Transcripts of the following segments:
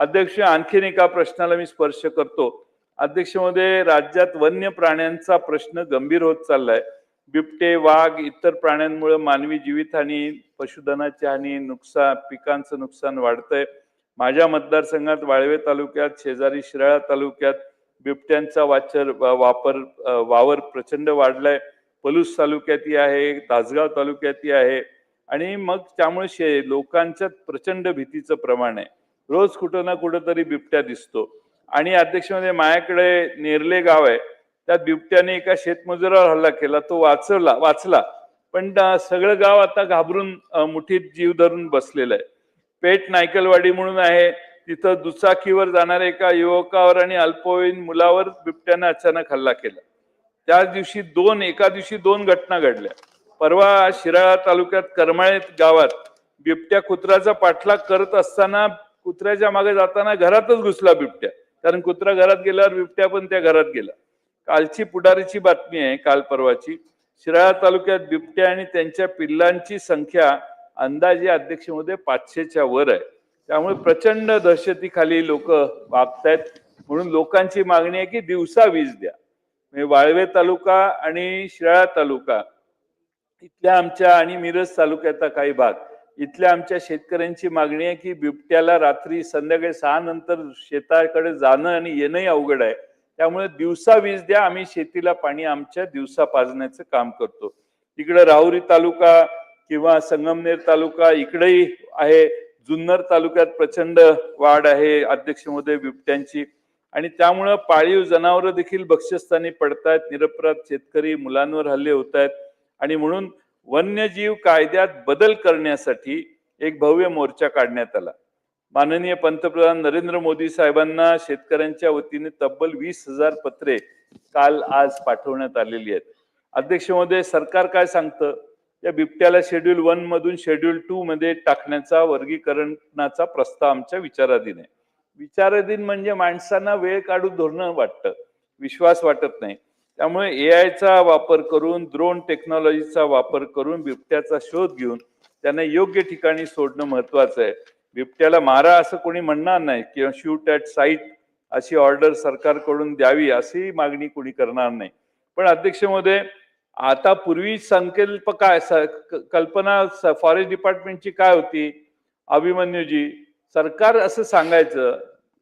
अध्यक्ष, आणखीन एका प्रश्नाला मी स्पर्श करतो. अध्यक्ष महोदय, राज्यात वन्य प्राण्यांचा प्रश्न गंभीर होत चाललाय. बिबटे, वाघ, इतर प्राण्यांमुळे मानवी जीवितहानी, पशुधनाची हानी, नुकसान, पिकांचं नुकसान वाढतंय. माझ्या मतदारसंघात वाळवे तालुक्यात, शेजारी शिराळा तालुक्यात बिबट्यांचा वावर प्रचंड वाढलाय. पलूस तालुक्यातही आहे, तासगाव तालुक्यातही आहे. आणि मग त्यामुळे लोकांच्यात प्रचंड भीतीचं प्रमाण आहे. रोज कुठं ना कुठं तरी बिबट्या दिसतो. आणि अध्यक्ष म्हणजे माझ्याकडे नेरले गाव आहे, त्यात बिबट्याने एका शेतमजुरावर हल्ला केला. तो वाचला पण सगळं गाव आता घाबरून मुठीत जीव धरून बसलेलं आहे. पेठ नायकलवाडी म्हणून आहे, तिथं दुचाकीवर जाणाऱ्या एका युवकावर आणि अल्पवयीन मुलावर बिबट्याने अचानक हल्ला केला. त्याच दिवशी एका दिवशी दोन घटना घडल्या. परवा शिराळा तालुक्यात करमाळे गावात बिबट्या कुत्र्याचा पाठलाग करत असताना कुत्र्याच्या मागे जाताना घरातच घुसला बिबट्या. कारण कुत्रा घरात गेल्यावर बिबट्या पण त्या घरात गेला. कालची पुढारीची बातमी आहे, काल परवाची. शिराळा तालुक्यात बिबट्या आणि त्यांच्या पिल्लांची संख्या अंदाजे अध्यक्ष महोदय 500च्या वर आहे. त्यामुळे प्रचंड दहशतीखाली लोक वागतायत. म्हणून लोकांची मागणी आहे की दिवसा वीज द्या. म्हणजे वाळवे तालुका आणि शिराळा तालुका इथल्या आमच्या आणि मिरज तालुक्याचा काही भाग इथल्या आमच्या शेतकऱ्यांची मागणी आहे की बिबट्याला रात्री संध्याकाळी 6 नंतर शेताकडे जाणं आणि येणंही अवघड आहे. त्यामुळे दिवसा वीज द्या, आम्ही शेतीला पाणी आमच्या दिवसा पाजण्याचं काम करतो. तिकडे राहुरी तालुका किंवा संगमनेर तालुका इकडेही आहे. जुन्नर तालुक्यात प्रचंड वाढ आहे अध्यक्ष महोदय बिबट्यांची. आणि त्यामुळे पाळीव जनावरं देखील भक्ष्यस्थानी पडतायत. निरपराध शेतकरी मुलांवर हल्ले होत आहेत. आणि म्हणून वन्यजीव कायद्यात बदल करण्यासाठी एक भव्य मोर्चा काढण्यात आला. माननीय पंतप्रधान नरेंद्र मोदी साहेबांना शेतकऱ्यांच्या वतीने तब्बल 20,000 पत्रे आज पाठवण्यात आलेली आहेत. अध्यक्ष महोदय, सरकार काय सांगतं? या बिबट्याला शेड्यूल 1 मधून शेड्यूल 2 मध्ये टाकण्याचा वर्गीकरणाचा प्रस्ताव आमच्या विचाराधीन आहे. विचाराधीन म्हणजे माणसांना वेळ काढून धोरणं वाटतं, विश्वास वाटत नाही. त्यामुळे एआयचा वापर करून, ड्रोन टेक्नॉलॉजीचा वापर करून बिबट्याचा शोध घेऊन त्यांना योग्य ठिकाणी सोडणं महत्वाचं आहे. बिबट्याला मारा असं कोणी म्हणणार नाही किंवा शूट ॲट साईट अशी ऑर्डर सरकारकडून द्यावी अशी मागणी कोणी करणार नाही. पण अध्यक्ष महोदय, आता पूर्वी संकल्प कल्पना फॉरेस्ट डिपार्टमेंटची काय होती? अभिमन्यूजी, सरकार असं सांगायचं,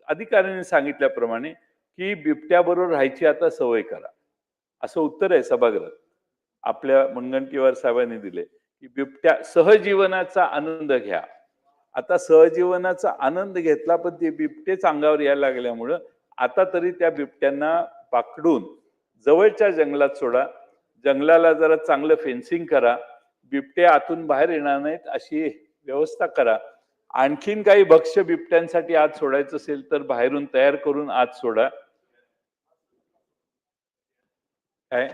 अधिकाऱ्यांनी सांगितल्याप्रमाणे की बिबट्याबरोबर राहायची आता सवय करा, असं उत्तर आहे सभागृहात. आपल्या मुनगंटीवार साहेबांनी दिले की बिबट्या सहजीवनाचा आनंद घ्या. आता सहजीवनाचा आनंद घेतला, पण ते बिबटेच अंगावर यायला लागल्यामुळं आता तरी त्या बिबट्यांना पकडून जवळच्या जंगलात सोडा. जंगलाला जरा चांगलं फेन्सिंग करा. बिबटे आतून बाहेर येणार नाहीत अशी व्यवस्था करा. आणखीन काही भक्ष्य बिबट्यांसाठी आत सोडायचं असेल तर बाहेरून तयार करून आत सोडा. काय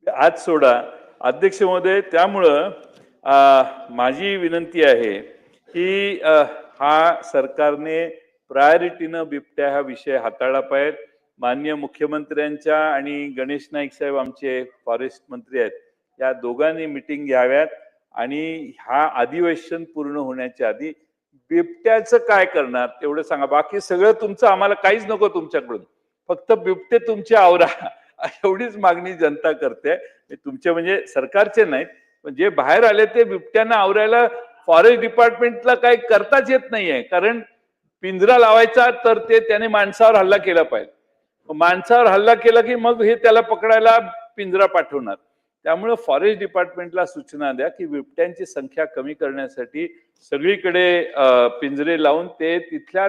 आत सोडा अध्यक्ष महोदय. त्यामुळं माझी विनंती आहे की हा सरकारने प्रायोरिटीनं बिबट्या हा विषय हाताळला पाहिजे. माननीय मुख्यमंत्र्यांच्या आणि गणेश नाईक साहेब आमचे फॉरेस्ट मंत्री आहेत, या दोघांनी मीटिंग घ्याव्यात आणि हा अधिवेशन पूर्ण होण्याच्या आधी बिबट्याचं काय करणार तेवढं सांगा. बाकी सगळं तुमचं, आम्हाला काहीच नको तुमच्याकडून, फक्त बिबटे तुमचे आवरा एवढीच मागणी जनता करते. तुमचे म्हणजे सरकारचे नाहीत, पण जे बाहेर आले ते बिबट्यांना आवरायला फॉरेस्ट डिपार्टमेंटला काही करताच येत नाहीये. कारण पिंजरा लावायचा तर त्याने माणसावर हल्ला केला पाहिजे. माणसावर हल्ला केला की मग हे त्याला पकडायला पिंजरा पाठवणार. त्यामुळे फॉरेस्ट डिपार्टमेंटला सूचना द्या की बिबट्यांची संख्या कमी करण्यासाठी सगळीकडे पिंजरे लावून ते तिथल्या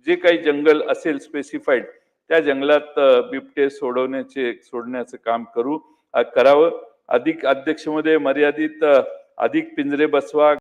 जे काही जंगल असेल स्पेसिफाईड त्या जंगलात बिबटे सोडण्याचं काम करावं. अधिक अध्यक्षमध्ये मर्यादित अधिक पिंजरे बसवा.